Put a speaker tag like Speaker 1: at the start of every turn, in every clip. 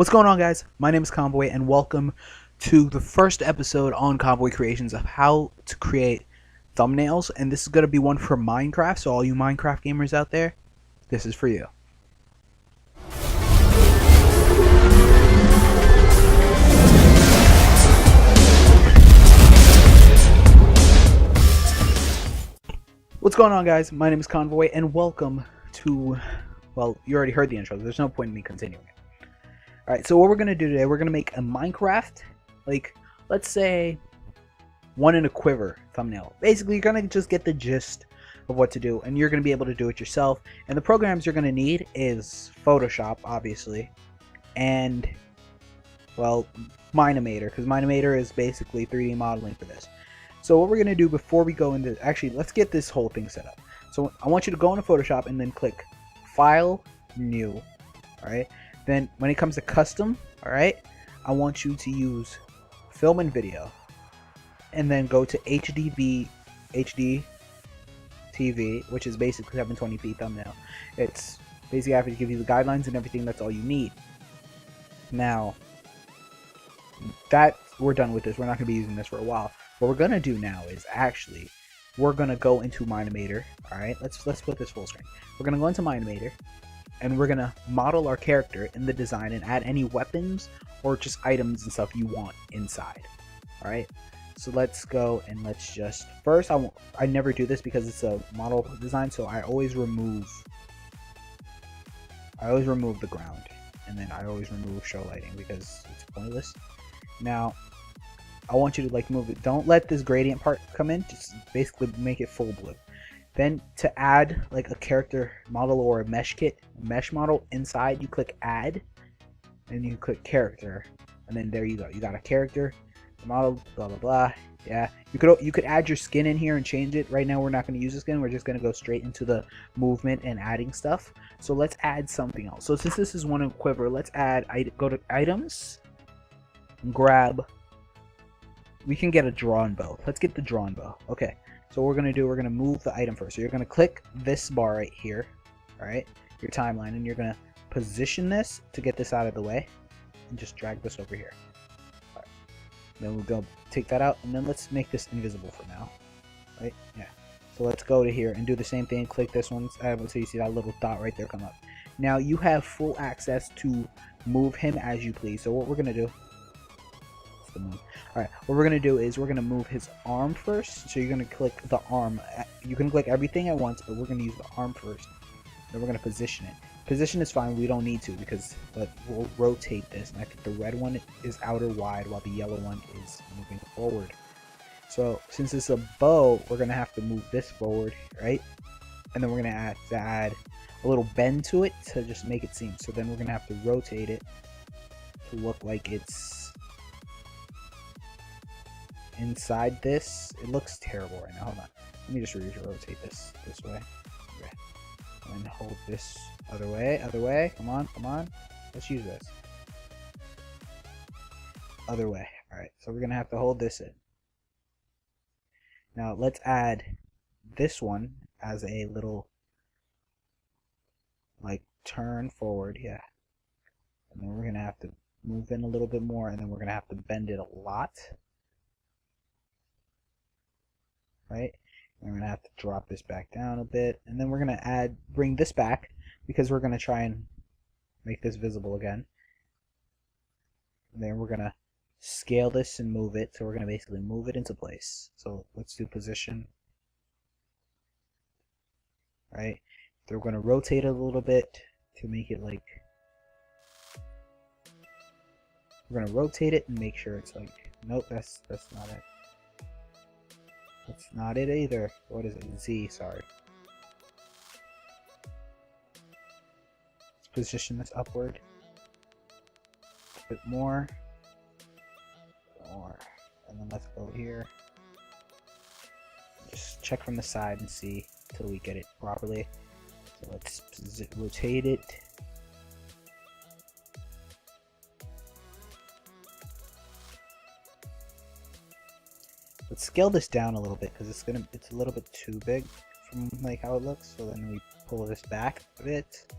Speaker 1: What's going on, guys? My name is Convoy, and welcome to the first episode on Convoy Creations of how to create thumbnails. And this is going to be one for Minecraft, so all you Minecraft gamers out there, this is for you. What's going on, guys? My name is Convoy, and welcome to, well, you already heard the intro. There's no point in me continuing it. Alright, so what we're going to do today, we're going to make a Minecraft, like, let's say, one in a quiver thumbnail. Basically, you're going to just get the gist of what to do, and you're going to be able to do it yourself. And the programs you're going to need is Photoshop, obviously, and, well, Minimator, because Minimator is basically 3D modeling for this. So what we're going to do before we go into, actually, let's get this whole thing set up. So I want you to go into Photoshop and then click File, New, alright? Then when it comes to custom, alright, I want you to use film and video, and then go to HD TV, which is basically 720p thumbnail. It's basically after to give you the guidelines and everything. That's all you need. Now that we're done with this, we're not going to be using this for a while. What we're going to do now is actually we're going to go into Minimator. Alright, let's put this full screen. We're going to go into Minimator, and we're gonna model our character in the design and add any weapons or just items and stuff you want inside. Alright, so let's go and let's just, first I never do this because it's a model design, so I always remove the ground, and then I always remove show lighting because it's pointless. Now I want you to like move it, don't let this gradient part come in, just basically make it full blue. Then to add like a character model or a mesh model inside, you click add, and you click character, and then there you go. You got a character, the model, blah blah blah. Yeah, you could add your skin in here and change it. Right now we're not going to use the skin. We're just going to go straight into the movement and adding stuff. So let's add something else. So since this is one in quiver, let's add. Go to items, and grab. We can get a drawn bow. Let's get the drawn bow. Okay. So what we're going to do, we're going to move the item first. So you're going to click this bar right here, alright, your timeline, and you're going to position this to get this out of the way, and just drag this over here. Right. Then we'll go take that out, and then let's make this invisible for now, right? Yeah. So let's go to here and do the same thing, click this one, so you see that little dot right there come up. Now you have full access to move him as you please. So what we're going to do, alright, what we're going to do is we're going to move his arm first. So you're going to click the arm. You can click everything at once, but we're going to use the arm first. Then we're going to position it. Position is fine, we don't need to, because we'll rotate this. And I think the red one is outer wide while the yellow one is moving forward. So since it's a bow, we're going to have to move this forward, right? And then we're going to have to add a little bend to it to just make it seem. So then we're going to have to rotate it to look like it's inside this. It looks terrible right now. Hold on. Let me just rotate this way. Okay. And hold this other way. Come on. Let's use this. Other way. Alright, so we're going to have to hold this in. Now let's add this one as a little, like, turn forward. Yeah. And then we're going to have to move in a little bit more, and then we're going to have to bend it a lot. Right, and we're gonna have to drop this back down a bit, and then we're gonna bring this back because we're gonna try and make this visible again. And then we're gonna scale this and move it, so we're gonna basically move it into place. So let's do position, right? So we're gonna rotate it a little bit to make it like, we're gonna rotate it and make sure it's like, nope, that's not it. That's not it either. What is it? Z, sorry. Let's position this upward. A bit more. And then let's go here. Just check from the side and see until we get it properly. So let's rotate it. Let's scale this down a little bit because it's a little bit too big from like how it looks. So then we pull this back a bit.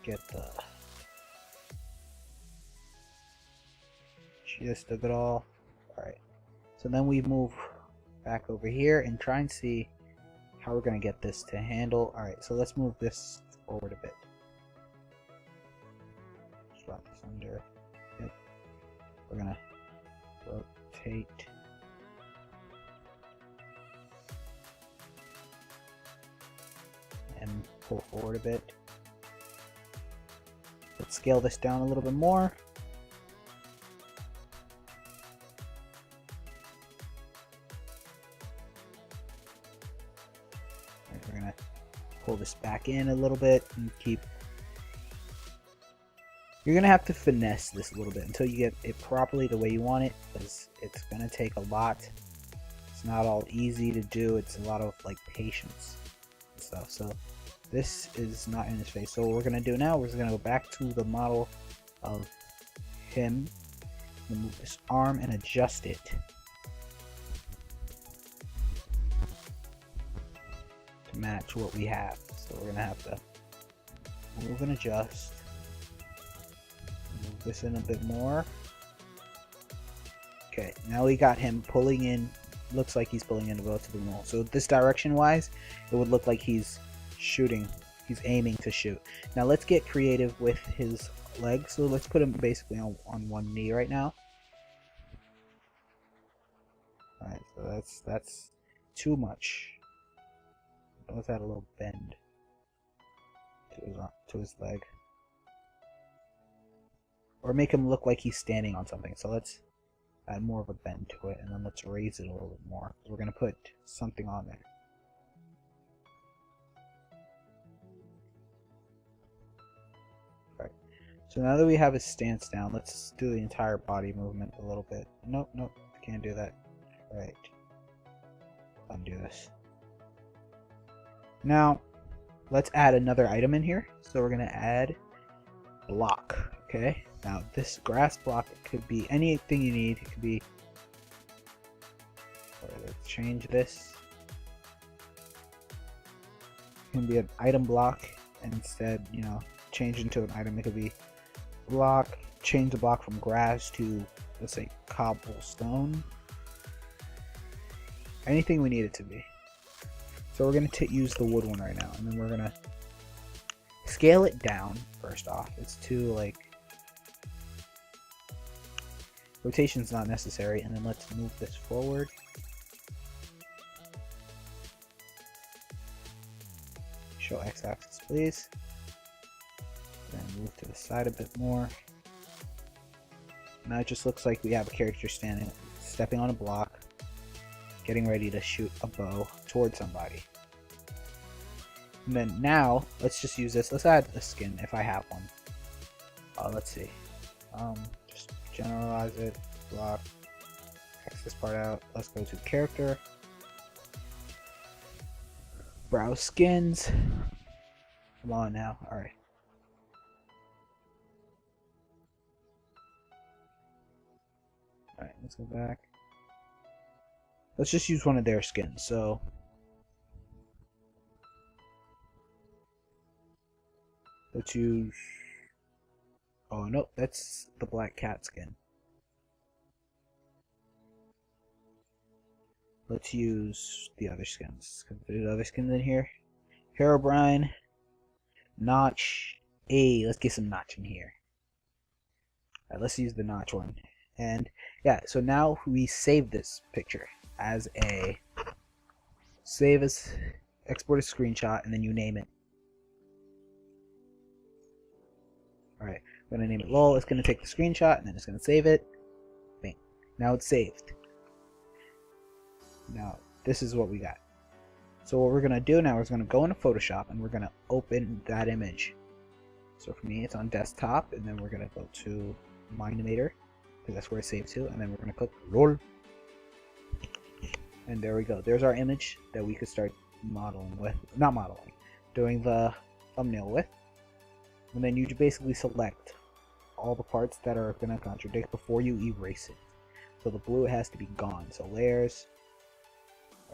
Speaker 1: Get the Just dug it all. Alright. So then we move back over here and try and see how we're going to get this to handle. Alright, so let's move this forward a bit. Drop this under. Yep. We're going to rotate. And pull forward a bit. Let's scale this down a little bit more. We're gonna pull this back in a little bit and keep. You're gonna have to finesse this a little bit until you get it properly the way you want it, because it's gonna take a lot. It's not all easy to do. It's a lot of like patience and stuff. So this is not in his face. So what we're gonna do now, we're just gonna go back to the model of him and move this arm and adjust it. To match what we have. So we're gonna have to move and adjust. Move this in a bit more. Okay, now we got him pulling in. Looks like he's pulling in to go to the wall. So this direction wise, it would look like he's shooting. He's aiming to shoot. Now let's get creative with his legs. So let's put him basically on one knee right now. Alright, so that's too much. Let's add a little bend to his leg. Or make him look like he's standing on something. So let's add more of a bend to it, and then let's raise it a little bit more. We're going to put something on there. Right. So now that we have his stance down, let's do the entire body movement a little bit. Nope, nope, can't do that. Right. Undo this. Now, let's add another item in here. So we're going to add block. Okay. Now, this grass block, it could be anything you need. It could be. Let's change this. It can be an item block, and instead, you know, change into an item. It could be block. Change the block from grass to, let's say, cobblestone. Anything we need it to be. So we're going to use the wood one right now, and then we're going to scale it down first off. It's too, like, rotation's not necessary, and then let's move this forward. Show x-axis, please. Then move to the side a bit more. Now it just looks like we have a character stepping on a block, getting ready to shoot a bow towards somebody. And then now, let's just use this. Let's add a skin if I have one. Let's see. Just generalize it. Block. X this part out. Let's go to character. Browse skins. Come on now. Alright. Alright, let's go back. Let's just use one of their skins. So let's use. Oh no, that's the black cat skin. Let's use the other skins. Can we put the other skins in here? Herobrine, Notch. Hey, let's get some Notch in here. Alright, let's use the Notch one. And yeah, so now we save this picture as a export a screenshot, and then you name it. Alright, I'm gonna name it lol. It's gonna take the screenshot and then it's gonna save it. Bang. Now it's saved. Now this is what we got. So what we're gonna do now is gonna go into Photoshop and we're gonna open that image. So for me it's on desktop, and then we're gonna go to Minimator, because that's where it's saved to, and then we're gonna click roll. And there we go. There's our image that we could start modeling with. Not modeling. Doing the thumbnail with. And then you basically select all the parts that are going to contradict before you erase it. So the blue has to be gone. So layers.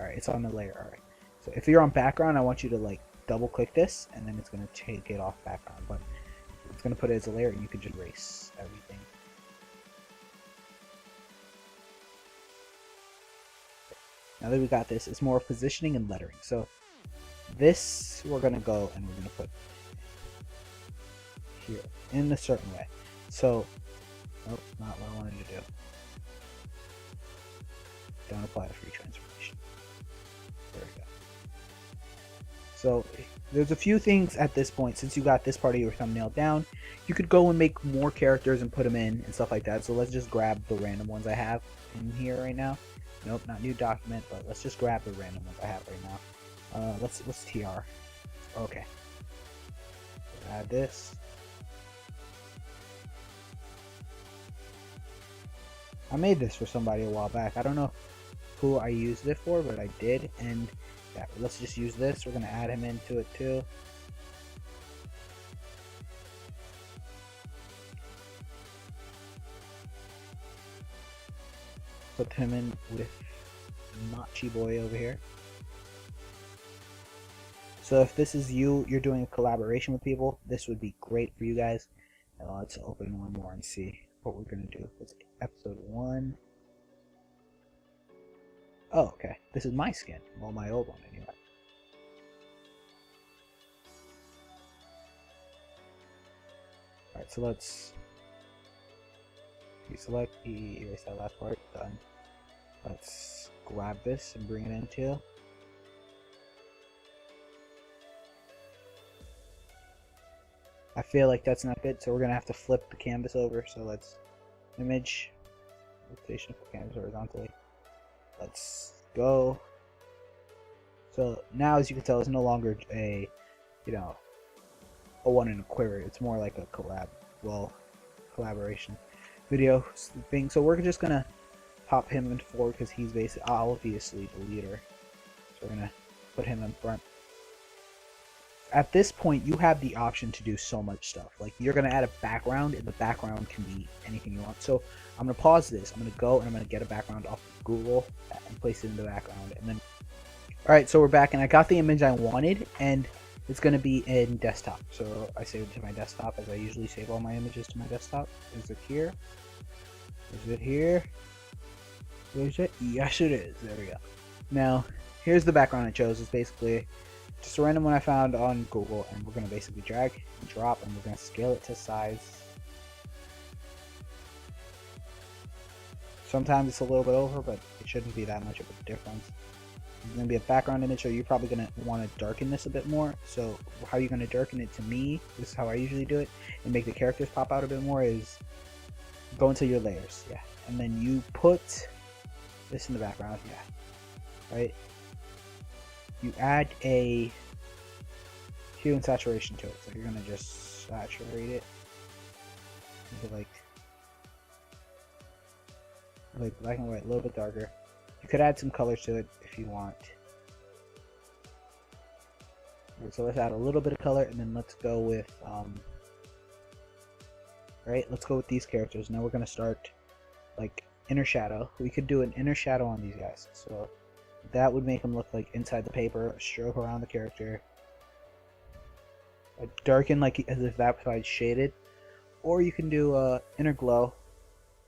Speaker 1: Alright, it's on the layer. Alright. So if you're on background, I want you to like double click this, and then it's going to take it off background. But it's going to put it as a layer, and you can just erase everything. Now that we got this, it's more positioning and lettering. So this we're gonna go and we're gonna put here in a certain way. So, oh, not what I wanted to do. Don't apply the free transformation. There we go. So there's a few things at this point. Since you got this part of your thumbnail down, you could go and make more characters and put them in and stuff like that. So let's just grab the random ones I have in here right now. Nope, not new document, but let's just grab the random ones I have right now. What's TR? Okay. Add this. I made this for somebody a while back. I don't know who I used it for, but I did. And yeah, let's just use this. We're gonna add him into it too. Put him in with Machi Boy over here. So if this is you're doing a collaboration with people, this would be great for you guys. Now let's open one more and see what we're gonna do. It's episode 1. Oh, okay. This is my skin. Well, my old one anyway. Alright, so let's deselect, erase that last part. Done. Let's grab this and bring it into. I feel like that's not good, so we're gonna have to flip the canvas over. So let's image, rotation of the canvas horizontally. Let's go. So now, as you can tell, it's no longer a, a one in a quiver. It's more like a collaboration video thing. So we're just gonna pop him in forward because he's basically obviously the leader. So we're gonna put him in front. At this point, you have the option to do so much stuff. Like, you're going to add a background, and the background can be anything you want. So I'm going to pause this. I'm going to go and I'm going to get a background off of Google and place it in the background. And then, all right, so we're back, and I got the image I wanted, and it's going to be in desktop. So I saved it to my desktop, as I usually save all my images to my desktop. Is it here? Is it here? Is it? Yes, it is. There we go. Now, here's the background I chose. It's basically just a random one I found on Google, and we're going to basically drag and drop, and we're going to scale it to size. Sometimes it's a little bit over, but it shouldn't be that much of a difference. It's going to be a background image, so you're probably going to want to darken this a bit more. So how you're going to darken it, to me, this is how I usually do it, and make the characters pop out a bit more, is go into your layers, yeah, and then you put this in the background, yeah, right? You add a hue and saturation to it, so you're gonna just saturate it into like black and white, a little bit darker. You could add some colors to it if you want. So let's add a little bit of color, and then let's go with let's go with these characters. Now we're gonna start like inner shadow. We could do an inner shadow on these guys, so that would make them look like inside the paper. Stroke around the character, darken like as if that side shaded, or you can do inner glow,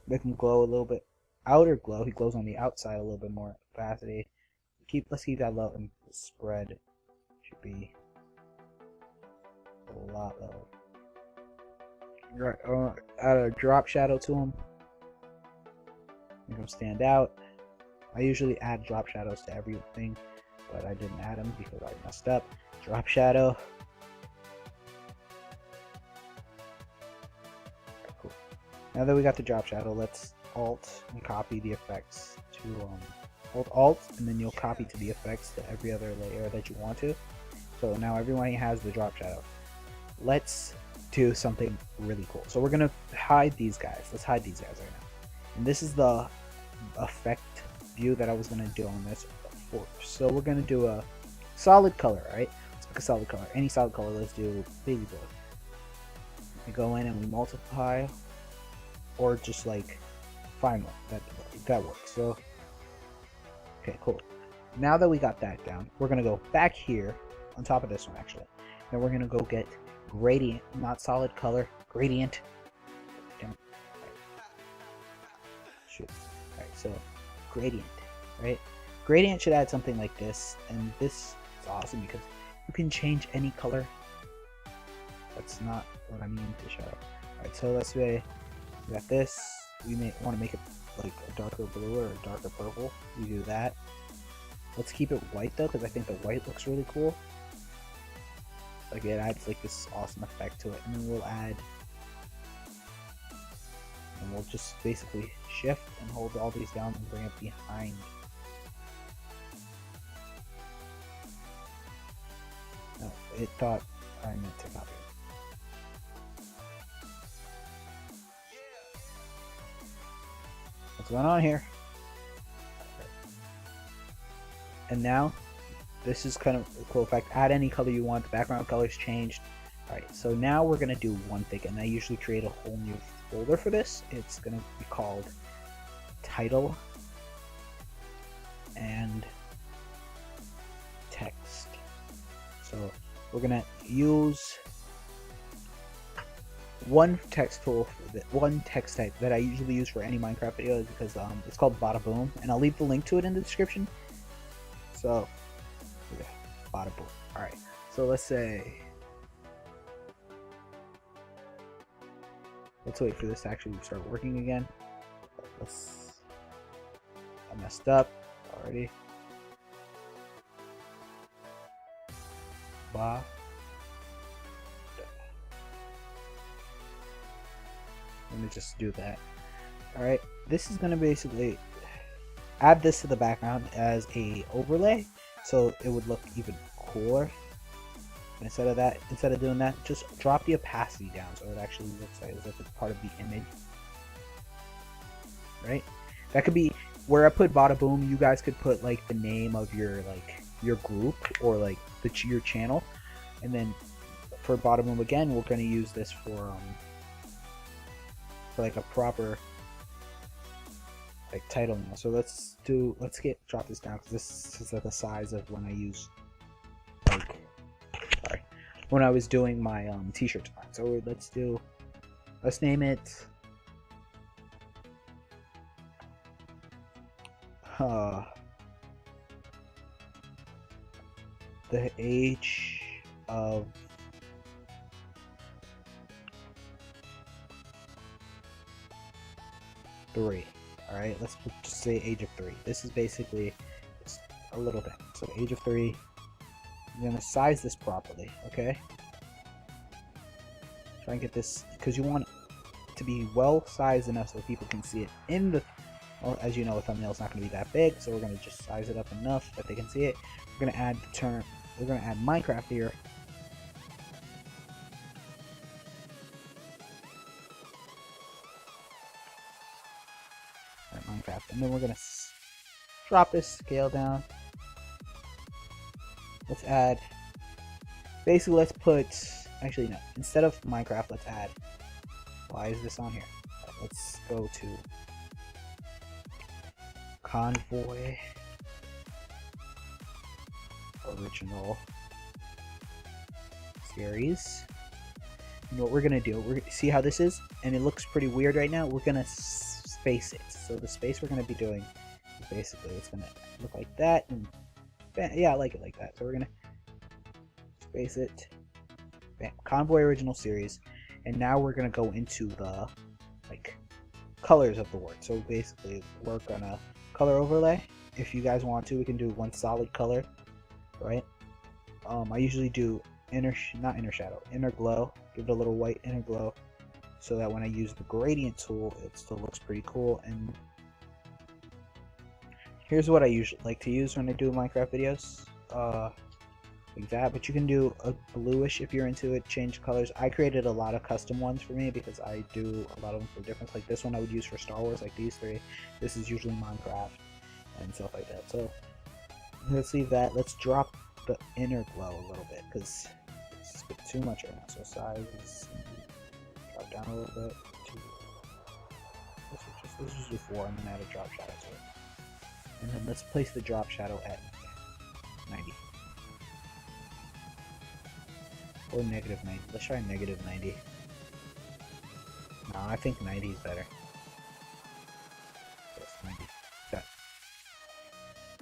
Speaker 1: make him glow a little bit. Outer glow, he glows on the outside a little bit more opacity. Let's keep that low, and the spread should be a lot lower. Right, add a drop shadow to him, make him stand out. I usually add drop shadows to everything, but I didn't add them because I messed up. Drop shadow. Okay, cool. Now that we got the drop shadow, let's Alt and copy the effects to Alt, and then you'll copy to the effects to every other layer that you want to. So now everyone has the drop shadow. Let's do something really cool. So we're gonna hide these guys. Let's hide these guys right now. And this is the effect view that I was gonna do on this before. So we're gonna do a solid color, right? Let's pick a solid color. Any solid color. Let's do baby blue. We go in and we multiply, or just like fine one. That works. So okay, cool. Now that we got that down, we're gonna go back here on top of this one actually. Then we're gonna go get gradient, not solid color, gradient. Damn it. Shoot. Alright, so gradient, right? Gradient should add something like this, and this is awesome because you can change any color. That's not what I mean to show. Alright, so let's say we got this. We may want to make it like a darker blue or a darker purple. We do that. Let's keep it white though, because I think the white looks really cool. Like it adds like this awesome effect to it, and then we'll add, and we'll just basically shift and hold all these down and bring it behind. No, it thought I meant to copy it. What's going on here? And now, this is kind of a cool effect. Add any color you want. The background color's changed. Alright, so now we're going to do one thing, and I usually create a whole new folder for this. It's going to be called Title and Text. So we're going to use one text tool, one text type that I usually use for any Minecraft videos because it's called Bada Boom, and I'll leave the link to it in the description. So, yeah, Bada Boom. Alright, so let's wait for this to actually start working again. I messed up already. Let me just do that. Alright, this is going to basically add this to the background as a overlay, so it would look even cooler. And instead of doing that, just drop the opacity down so it actually looks like as if it's part of the image. Right? That could be where I put Bada Boom. You guys could put like the name of your group or like your channel, and then for Bada Boom again, we're going to use this for like a proper like title now. So let's drop this down because this is like the size of when I use when I was doing my t-shirt design. So let's name it the age of three. Alright, let's just say age of 3. This is basically just a little thing. So age of 3. I'm going to size this properly, okay? Try and get this, because you want it to be well sized enough so people can see it in the, well, as you know, the thumbnail is not going to be that big, so we're going to just size it up enough that they can see it. We're going to add we're going to add Minecraft here. Minecraft, and then we're gonna drop this scale down. Let's add, basically let's put, actually no, instead of Minecraft, let's add, why is this on here? Let's go to Convoy original series. And what we're gonna do, we're gonna see how this is, and it looks pretty weird right now. We're gonna space it. So the space we're going to be doing is basically it's going to look like that, and bam, yeah, I like it like that. So we're going to space it, bam, Convoy original series, and now we're going to go into the like colors of the word. So basically work on a color overlay. If you guys want to, we can do one solid color, right? I usually do inner glow, give it a little white inner glow, so that when I use the gradient tool, it still looks pretty cool. And here's what I usually like to use when I do Minecraft videos, like that. But you can do a bluish if you're into it, change colors. I created a lot of custom ones for me because I do a lot of them for different, like this one I would use for Star Wars, like these three. This is usually Minecraft and stuff like that. So let's leave that. Let's drop the inner glow a little bit because it's a bit too much right now. So size is down a little bit. Let's just do 4 and then add a drop shadow to it. And then let's place the drop shadow at 90. Or negative 90. Let's try negative 90. No, I think 90 is better. Yes, 90. Yeah.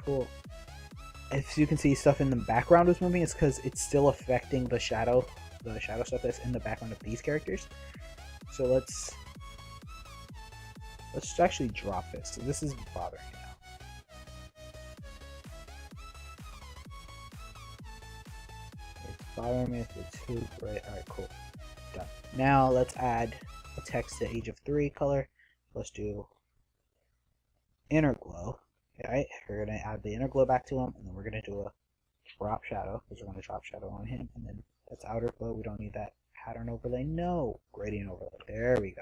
Speaker 1: cool. As you can see, stuff in the background is moving. It's because it's still affecting the shadow stuff that's in the background of these characters. So let's actually drop this. So this is bothering me now. It's bothering me. It's too bright. All right, cool. Done. Now let's add a text to age of 3 color. Let's do inner glow. Alright, we're going to add the inner glow back to him, and then we're going to do a drop shadow, because we're going to drop shadow on him, and then that's outer glow. We don't need that pattern overlay. No, gradient overlay. There we go.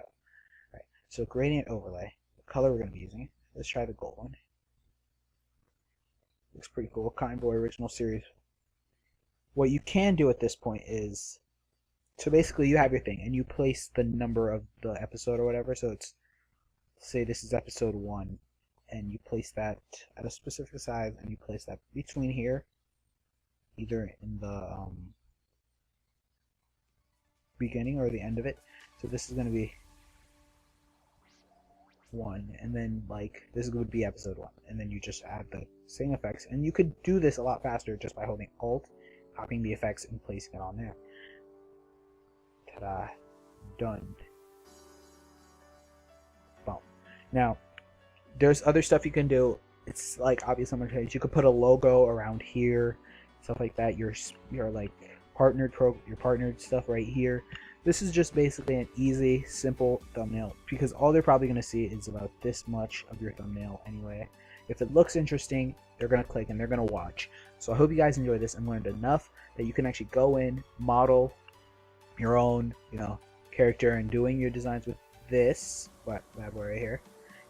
Speaker 1: Alright, so gradient overlay. The color we're going to be using. Let's try the gold one. Looks pretty cool. Convoy original series. What you can do at this point is, so basically you have your thing, and you place the number of the episode or whatever. So it's, say this is episode 1. And you place that at a specific size, and you place that between here, either in the beginning or the end of it. So this is going to be 1, and then like this would be episode 1, and then you just add the same effects, and you could do this a lot faster just by holding Alt, copying the effects, and placing it on there. Ta-da! Done. Boom. Now, there's other stuff you can do. It's like obvious on my page. You could put a logo around here, stuff like that. Your like your partnered stuff right here. This is just basically an easy, simple thumbnail, because all they're probably going to see is about this much of your thumbnail anyway. If it looks interesting, they're going to click and they're going to watch. So I hope you guys enjoyed this and learned enough that you can actually go in, model your own, character, and doing your designs with this bad boy right here.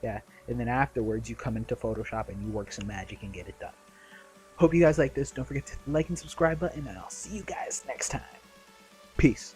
Speaker 1: Yeah, and then afterwards you come into Photoshop and you work some magic and get it done. Hope you guys like this. Don't forget to like and subscribe button, and I'll see you guys next time. Peace.